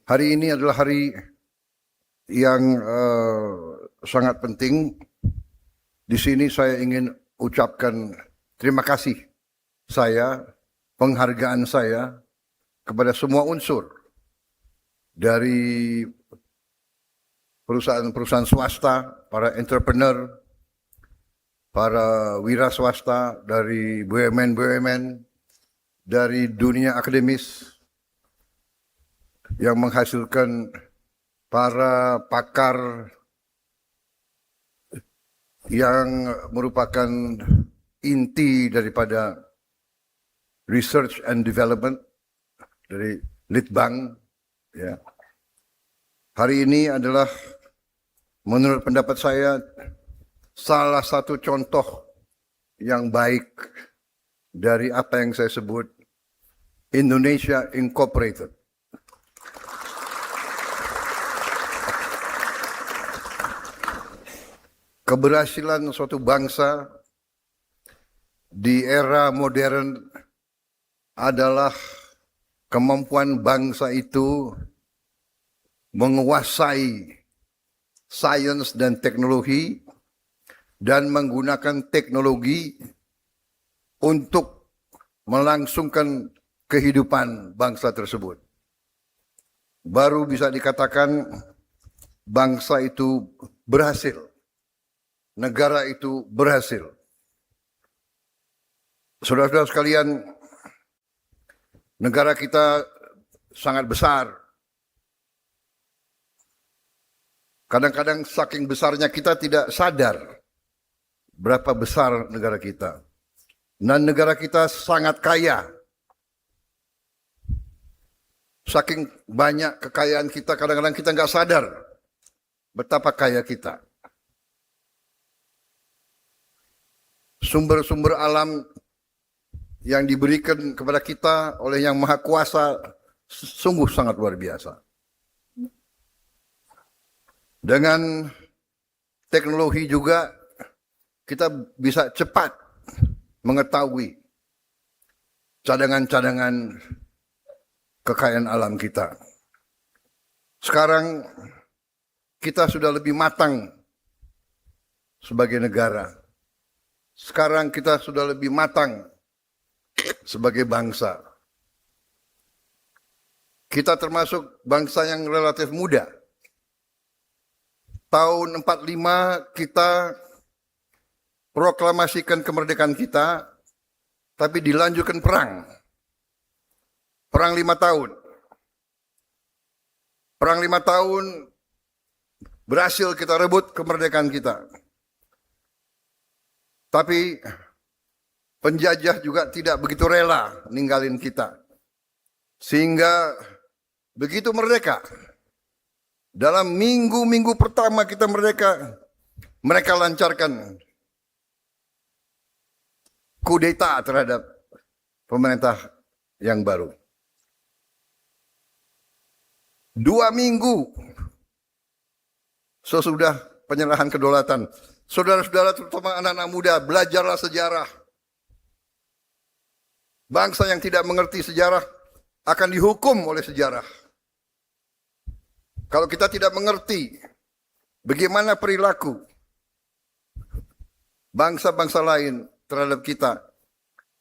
Hari ini adalah hari yang sangat penting. Di sini saya ingin ucapkan terima kasih penghargaan saya kepada semua unsur dari perusahaan-perusahaan swasta, para entrepreneur, para wira swasta, dari BUMN-BUMN, dari dunia akademis yang menghasilkan para pakar yang merupakan inti daripada research and development dari Litbang. Ya. Hari ini adalah menurut pendapat saya salah satu contoh yang baik dari apa yang saya sebut Indonesia Incorporated. Keberhasilan suatu bangsa di era modern adalah kemampuan bangsa itu menguasai sains dan teknologi dan menggunakan teknologi untuk melangsungkan kehidupan bangsa tersebut. Baru bisa dikatakan bangsa itu berhasil. Negara itu berhasil. Saudara-saudara sekalian, negara kita sangat besar. Kadang-kadang saking besarnya kita tidak sadar berapa besar negara kita. Dan negara kita sangat kaya. Saking banyak kekayaan kita, kadang-kadang kita nggak sadar betapa kaya kita. Sumber-sumber alam yang diberikan kepada kita oleh Yang Maha Kuasa sungguh sangat luar biasa. Dengan teknologi juga kita bisa cepat mengetahui cadangan-cadangan kekayaan alam kita. Sekarang kita sudah lebih matang sebagai negara. Sekarang kita sudah lebih matang sebagai bangsa. Kita termasuk bangsa yang relatif muda. Tahun 45 kita proklamasikan kemerdekaan kita, tapi dilanjutkan perang. Perang 5 tahun. Perang 5 tahun berhasil kita rebut kemerdekaan kita. Tapi penjajah juga tidak begitu rela ninggalin kita. Sehingga begitu merdeka, dalam minggu-minggu pertama kita merdeka, mereka lancarkan kudeta terhadap pemerintah yang baru. 2 minggu sesudah penyerahan kedaulatan, saudara-saudara terutama anak-anak muda, belajarlah sejarah. Bangsa yang tidak mengerti sejarah akan dihukum oleh sejarah. Kalau kita tidak mengerti bagaimana perilaku bangsa-bangsa lain terhadap kita,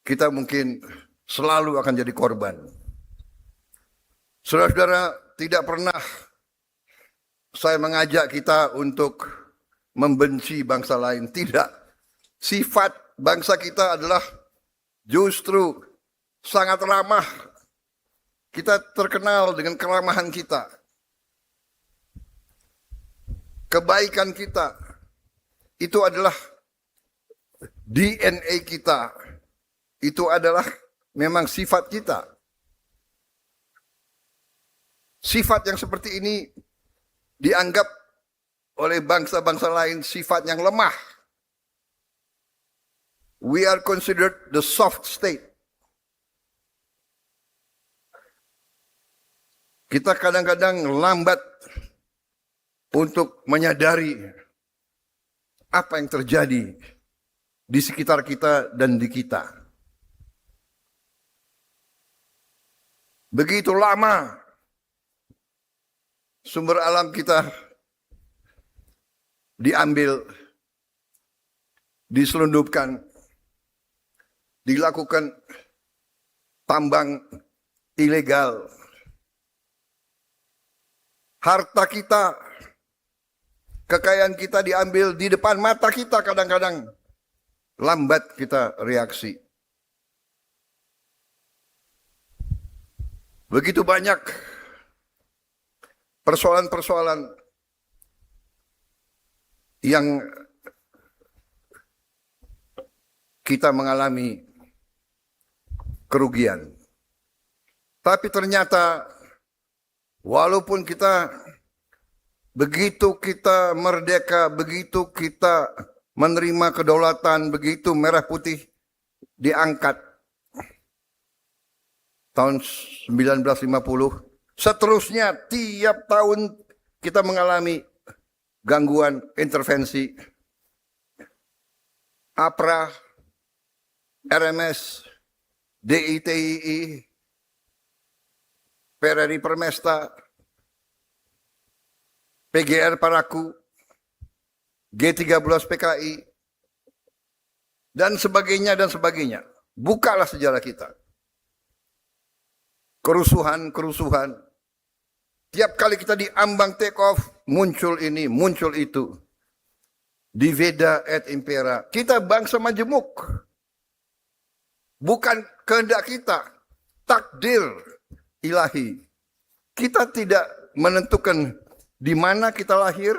kita mungkin selalu akan jadi korban. Saudara-saudara, tidak pernah saya mengajak kita untuk membenci bangsa lain. Tidak. Sifat bangsa kita adalah justru sangat ramah. Kita terkenal dengan keramahan kita. Kebaikan kita. Itu adalah DNA kita. Itu adalah memang sifat kita. Sifat yang seperti ini dianggap oleh bangsa-bangsa lain sifat yang lemah. We are considered the soft state. Kita kadang-kadang lambat untuk menyadari apa yang terjadi di sekitar kita dan di kita. Begitu lama sumber alam kita diambil, diselundupkan, dilakukan tambang ilegal. Harta kita, kekayaan kita diambil di depan mata kita, kadang-kadang lambat kita reaksi. Begitu banyak persoalan-persoalan yang kita mengalami kerugian. Tapi ternyata walaupun begitu kita merdeka, begitu kita menerima kedaulatan, begitu merah putih diangkat tahun 1950, seterusnya tiap tahun kita mengalami gangguan, intervensi, APRA, RMS, DITII, PRRI Permesta, PGR Paraku, G13 PKI, dan sebagainya dan sebagainya. Bukalah sejarah kita. Kerusuhan. Tiap kali kita diambang take off, muncul ini, muncul itu. Divida et impera. Kita bangsa majemuk. Bukan kehendak kita. Takdir ilahi. Kita tidak menentukan di mana kita lahir,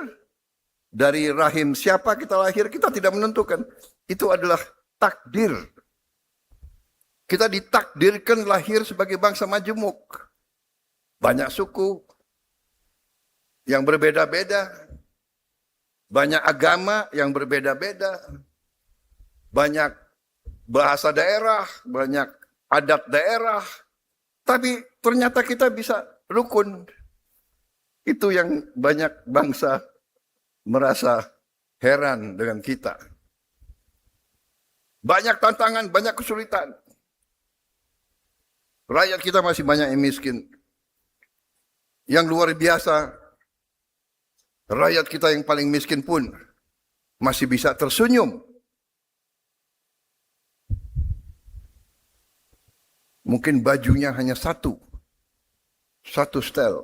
dari rahim siapa kita lahir, kita tidak menentukan. Itu adalah takdir. Kita ditakdirkan lahir sebagai bangsa majemuk. Banyak suku yang berbeda-beda. Banyak agama yang berbeda-beda. Banyak bahasa daerah, banyak adat daerah. Tapi ternyata kita bisa rukun. Itu yang banyak bangsa merasa heran dengan kita. Banyak tantangan, banyak kesulitan. Rakyat kita masih banyak yang miskin. Yang luar biasa, rakyat kita yang paling miskin pun masih bisa tersenyum. Mungkin bajunya hanya satu setel.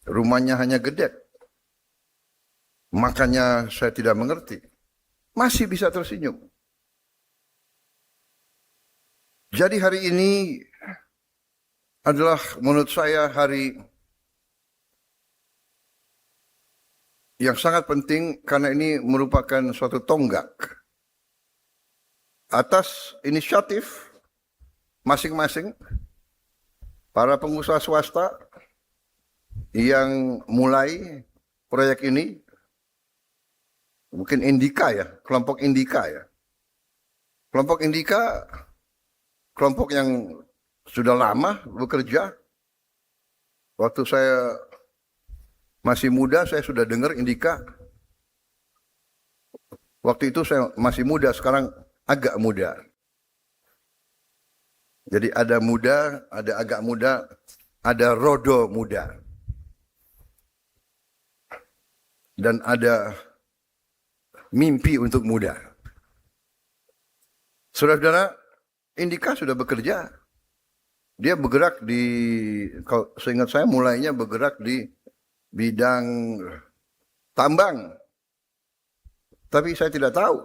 Rumahnya hanya gede. Makanya saya tidak mengerti. Masih bisa tersenyum. Jadi hari ini adalah menurut saya hari yang sangat penting karena ini merupakan suatu tonggak atas inisiatif masing-masing para pengusaha swasta yang mulai proyek ini. Mungkin Indika ya, kelompok Indika ya. Kelompok Indika, kelompok yang sudah lama bekerja. Waktu saya masih muda, saya sudah dengar Indika. Waktu itu saya masih muda, sekarang agak muda. Jadi ada muda, ada agak muda, ada rodo muda. Dan ada mimpi untuk muda. Saudara-saudara, Indika sudah bekerja. Dia bergerak di, kalau seingat saya mulainya bergerak di bidang tambang. Tapi saya tidak tahu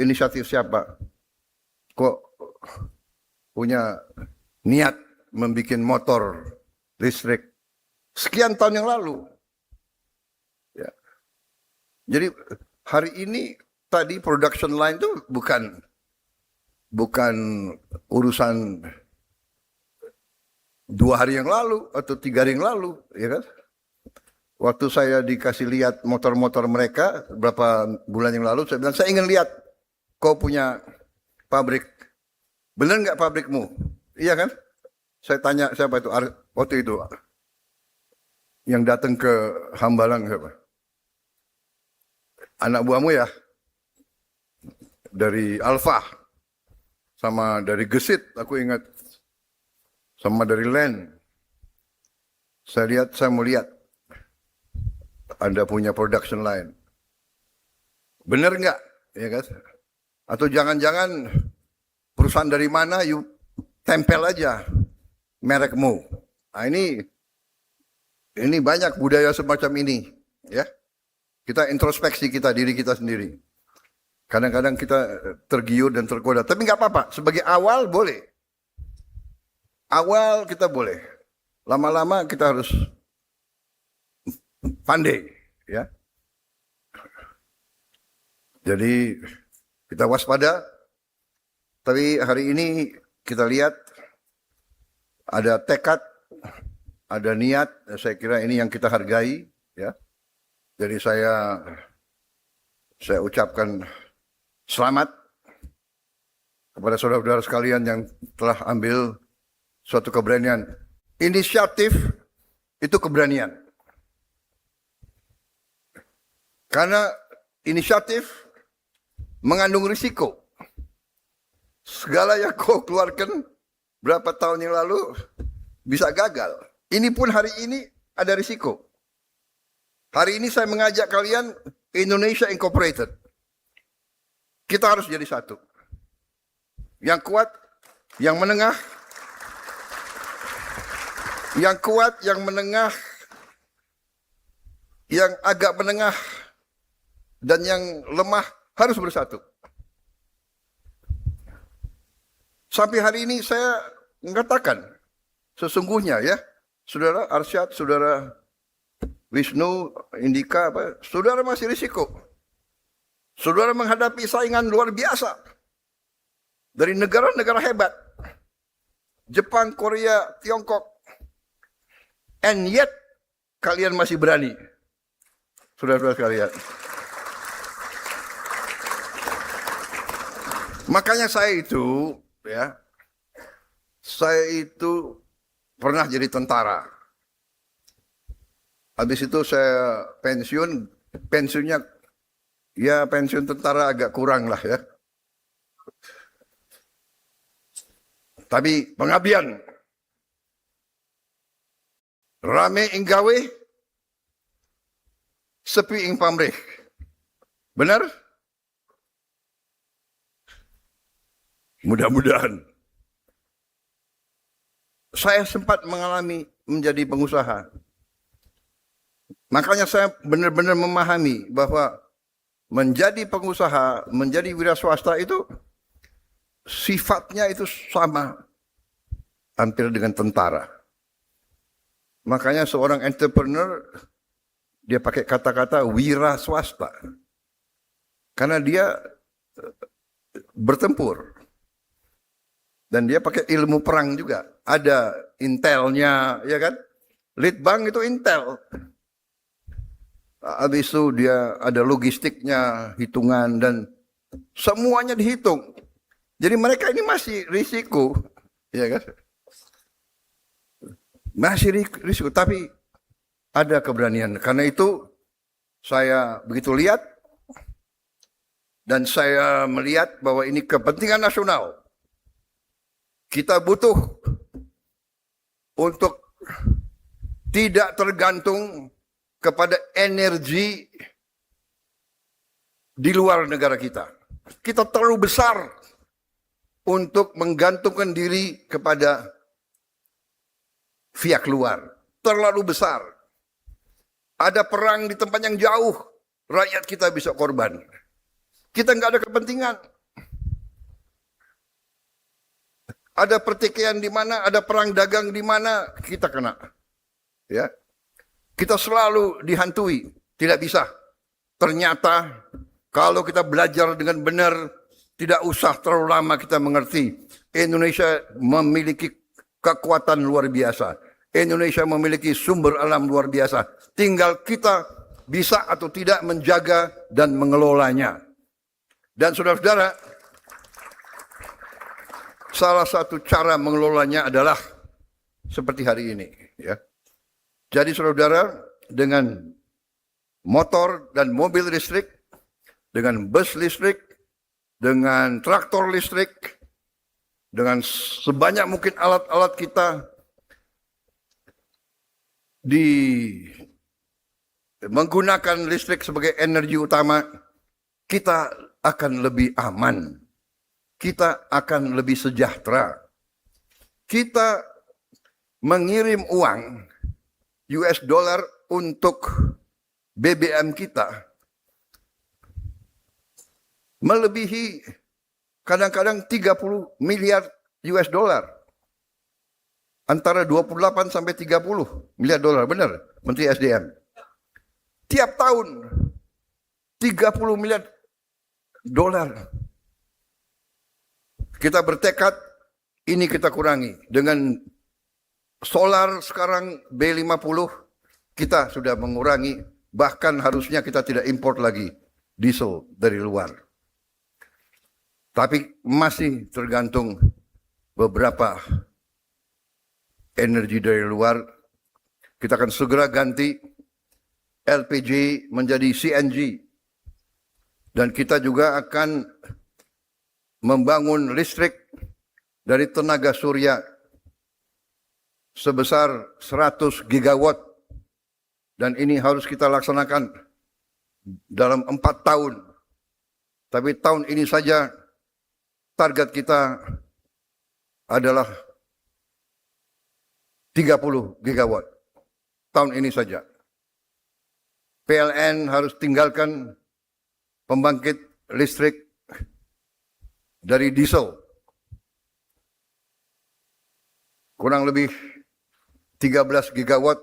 inisiatif siapa. Kok punya niat membuat motor listrik sekian tahun yang lalu. Ya. Jadi hari ini tadi production line itu bukan urusan 2 hari yang lalu atau 3 hari yang lalu, ya kan? Waktu saya dikasih lihat motor-motor mereka beberapa bulan yang lalu, saya bilang saya ingin lihat kau punya pabrik, benar nggak pabrikmu? Iya kan? Saya tanya siapa itu waktu itu yang datang ke Hambalang siapa? Anak buahmu ya? Dari Alfa, sama dari Gesit, aku ingat, sama dari Len. Saya mau lihat. Anda punya production line. Benar nggak? Ya kan? Atau jangan-jangan perusahaan dari mana, you tempel aja merekmu. Nah, ini banyak budaya semacam ini, ya. Kita introspeksi diri kita sendiri. Kadang-kadang kita tergiur dan tergoda, tapi nggak apa-apa. Sebagai awal boleh. Awal kita boleh. Lama-lama kita harus pandai, ya. Jadi kita waspada. Tapi hari ini kita lihat ada tekad, ada niat. Saya kira ini yang kita hargai, ya. Jadi saya ucapkan selamat kepada saudara-saudara sekalian yang telah ambil suatu keberanian. Inisiatif itu keberanian. Karena inisiatif mengandung risiko. Segala yang kau keluarkan berapa tahun yang lalu bisa gagal. Ini pun hari ini ada risiko. Hari ini saya mengajak kalian Indonesia Incorporated. Kita harus jadi satu. Yang kuat, yang menengah. Yang kuat, yang menengah. Yang agak menengah. Dan yang lemah harus bersatu. Sampai hari ini saya mengatakan, sesungguhnya ya, Saudara Arsyad, Saudara Wisnu, Indika, saudara masih risiko. Saudara menghadapi saingan luar biasa dari negara-negara hebat. Jepang, Korea, Tiongkok. And yet, kalian masih berani. Saudara-saudara sekalian. Makanya saya itu pernah jadi tentara. Habis itu saya pensiunnya ya pensiun tentara agak kurang lah ya. Tapi pengabdian. Rame ing gawe, sepi ing pamrih. Benar? Mudah-mudahan. Saya sempat mengalami menjadi pengusaha. Makanya saya benar-benar memahami bahwa menjadi pengusaha, menjadi wira swasta itu sifatnya itu sama hampir dengan tentara. Makanya seorang entrepreneur dia pakai kata-kata wira swasta. Karena dia bertempur. Dan dia pakai ilmu perang juga. Ada intelnya, ya kan? Litbang itu intel. Habis itu dia ada logistiknya, hitungan, dan semuanya dihitung. Jadi mereka ini masih risiko, ya kan? Masih risiko, tapi ada keberanian. Karena itu saya begitu lihat, dan saya melihat bahwa ini kepentingan nasional. Kita butuh untuk tidak tergantung kepada energi di luar negara kita. Kita terlalu besar untuk menggantungkan diri kepada pihak luar. Terlalu besar. Ada perang di tempat yang jauh, rakyat kita bisa korban. Kita nggak ada kepentingan. Ada pertikaian di mana, ada perang dagang di mana, kita kena. Ya. Kita selalu dihantui, tidak bisa. Ternyata kalau kita belajar dengan benar, tidak usah terlalu lama kita mengerti. Indonesia memiliki kekuatan luar biasa. Indonesia memiliki sumber alam luar biasa. Tinggal kita bisa atau tidak menjaga dan mengelolanya. Dan saudara-saudara, salah satu cara mengelolanya adalah seperti hari ini. Ya. Jadi saudara, dengan motor dan mobil listrik, dengan bus listrik, dengan traktor listrik, dengan sebanyak mungkin alat-alat kita menggunakan listrik sebagai energi utama, kita akan lebih aman. Kita akan lebih sejahtera. Kita mengirim uang US dollar untuk BBM kita melebihi kadang-kadang 30 miliar US dollar. Antara 28 sampai 30 miliar dolar, benar Menteri SDM. Tiap tahun 30 miliar dolar. Kita bertekad ini kita kurangi. Dengan solar sekarang B50 kita sudah mengurangi, bahkan harusnya kita tidak import lagi diesel dari luar. Tapi masih tergantung beberapa energi dari luar. Kita akan segera ganti LPG menjadi CNG. Dan kita juga akan membangun listrik dari tenaga surya sebesar 100 gigawatt. Dan ini harus kita laksanakan dalam 4 tahun. Tapi tahun ini saja target kita adalah 30 gigawatt. Tahun ini saja. PLN harus tinggalkan pembangkit listrik dari diesel. Kurang lebih 13 gigawatt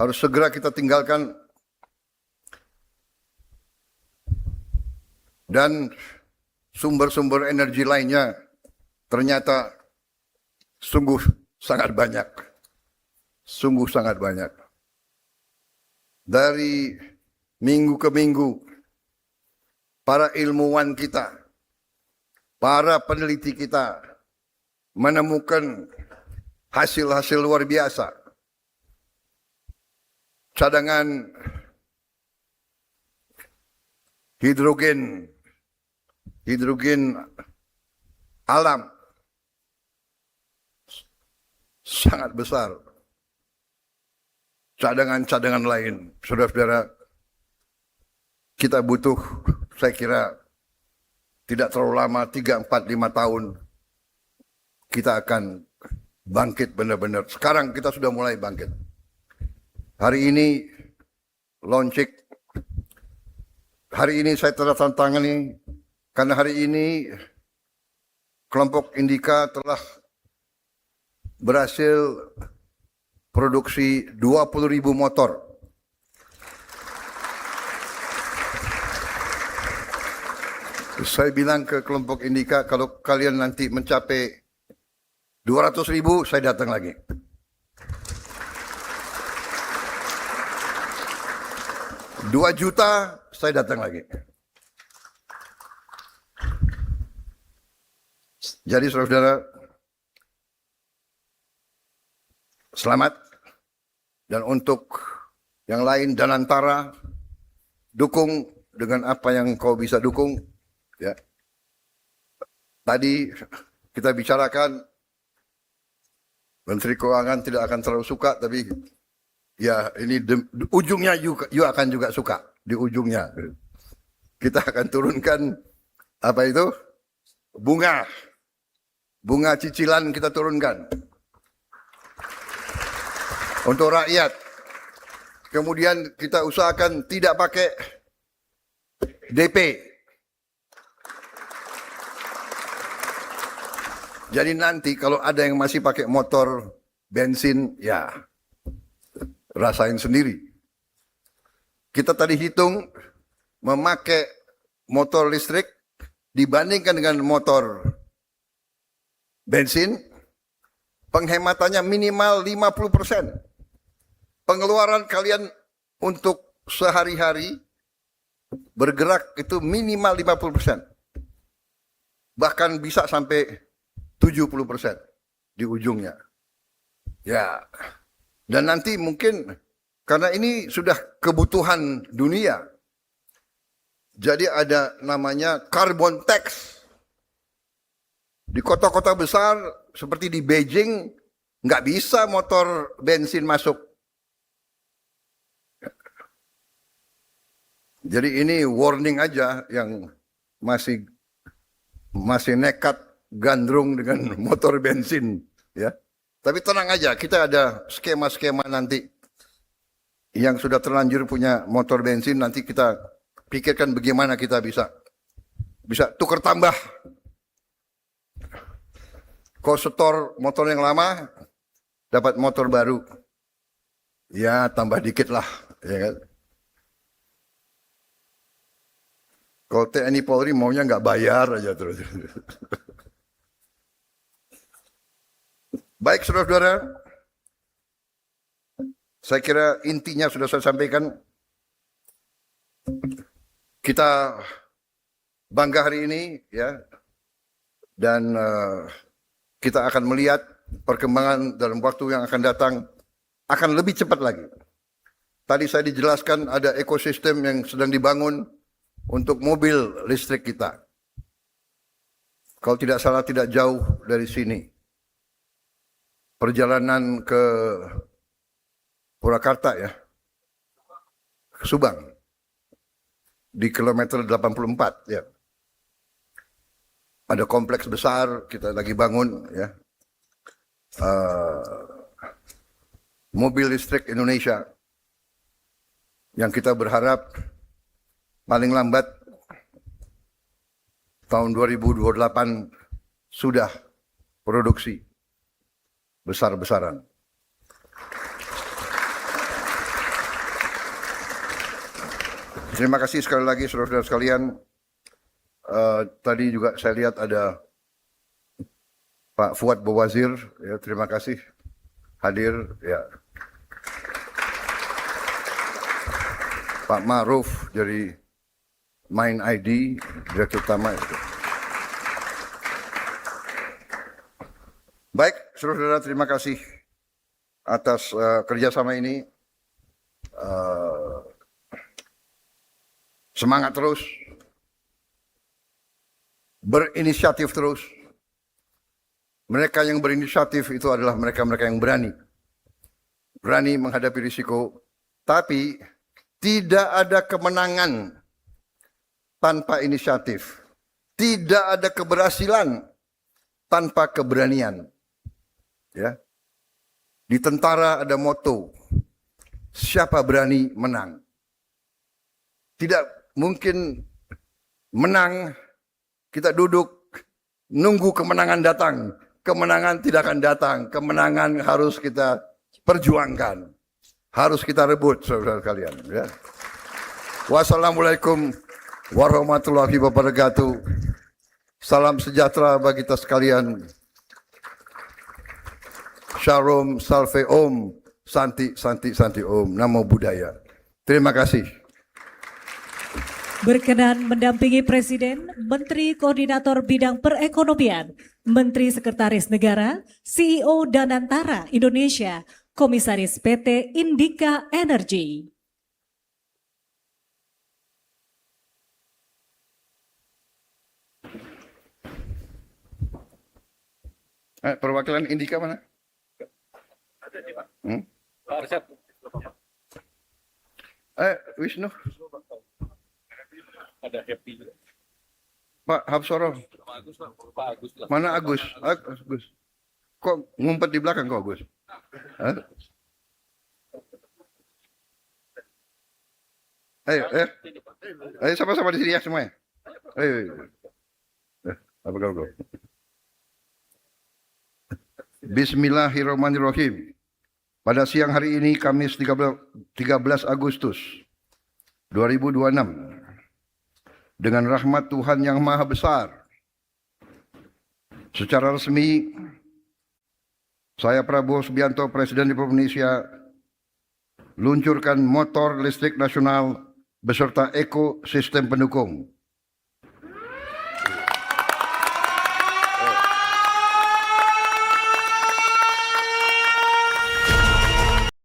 harus segera kita tinggalkan. Dan sumber-sumber energi lainnya ternyata sungguh sangat banyak. Sungguh sangat banyak. Dari minggu ke minggu, para ilmuwan kita, para peneliti kita menemukan hasil-hasil luar biasa. Cadangan hidrogen alam sangat besar. Cadangan-cadangan lain, saudara-saudara, kita butuh, saya kira, tidak terlalu lama, 3, 4, 5 tahun, kita akan bangkit benar-benar. Sekarang kita sudah mulai bangkit. Hari ini, launching, hari ini saya tandatangani, karena hari ini kelompok Indika telah berhasil produksi 20.000 motor. Saya bilang ke kelompok Indika, kalau kalian nanti mencapai 200.000, saya datang lagi. $2 juta, saya datang lagi. Jadi saudara-saudara, selamat. Dan untuk yang lain dan antara, dukung dengan apa yang kau bisa dukung. Ya. Tadi kita bicarakan, Menteri Keuangan tidak akan terlalu suka, tapi ya ini ujungnya you akan juga suka. Di ujungnya. Kita akan turunkan, apa itu? Bunga cicilan kita turunkan. Untuk rakyat. Kemudian kita usahakan tidak pakai DP. Jadi nanti kalau ada yang masih pakai motor bensin, ya rasain sendiri. Kita tadi hitung memakai motor listrik dibandingkan dengan motor bensin, penghematannya minimal 50%. Pengeluaran kalian untuk sehari-hari bergerak itu minimal 50%. Bahkan bisa sampai 70% di ujungnya. Ya. Dan nanti mungkin karena ini sudah kebutuhan dunia. Jadi ada namanya carbon tax. Di kota-kota besar seperti di Beijing nggak bisa motor bensin masuk. Jadi ini warning aja yang masih nekat gandrung dengan motor bensin, ya. Tapi tenang aja, kita ada skema-skema nanti yang sudah terlanjur punya motor bensin, nanti kita pikirkan bagaimana kita bisa tukar tambah. Kau setor motor yang lama, dapat motor baru, ya tambah dikit lah, ya kan? Kalau TNI Polri maunya nggak bayar aja terus. Baik, saudara-saudara, saya kira intinya sudah saya sampaikan. Kita bangga hari ini, ya, dan kita akan melihat perkembangan dalam waktu yang akan datang akan lebih cepat lagi. Tadi saya dijelaskan ada ekosistem yang sedang dibangun untuk mobil listrik kita. Kalau tidak salah tidak jauh dari sini. Perjalanan ke Purwakarta, ya, ke Subang, di kilometer 84, ya. Ada kompleks besar kita lagi bangun, ya. Mobil listrik Indonesia yang kita berharap paling lambat tahun 2028 sudah produksi besar-besaran. Terima kasih sekali lagi saudara-saudara sekalian. Tadi juga saya lihat ada Pak Fuad Bawazir, ya, terima kasih hadir, ya. Pak Ma'ruf dari Mind ID, Direktur Utama. Baik, saudara-saudara, terima kasih atas kerjasama ini. Semangat terus, berinisiatif terus. Mereka yang berinisiatif itu adalah mereka-mereka yang berani menghadapi risiko, tapi tidak ada kemenangan tanpa inisiatif. Tidak ada keberhasilan tanpa keberanian. Ya. Di tentara ada moto, siapa berani menang. Tidak mungkin menang, kita duduk, nunggu kemenangan datang. Kemenangan tidak akan datang, kemenangan harus kita perjuangkan. Harus kita rebut, saudara kalian. Ya. Wassalamualaikum warahmatullahi wabarakatuh. Salam sejahtera bagi kita sekalian. Shalom, salve om, santi, santi, santi om. Namo Buddhaya. Terima kasih. Berkenan mendampingi Presiden, Menteri Koordinator Bidang Perekonomian, Menteri Sekretaris Negara, CEO Danantara Indonesia, Komisaris PT Indika Energy. Perwakilan Indika mana? Wisnu. Ada Happy. Pak Habsoro. Pak Agus. Mana Agus? Agus. Kok ngumpet di belakang kok Agus? Hah? Ayo sama-sama di sini ya semuanya. Ayo. Apa kau? Bismillahirrahmanirrahim. Pada siang hari ini Kamis 13 Agustus 2026, dengan rahmat Tuhan yang Maha Besar, secara resmi saya Prabowo Subianto, Presiden Republik Indonesia, luncurkan motor listrik nasional beserta ekosistem pendukung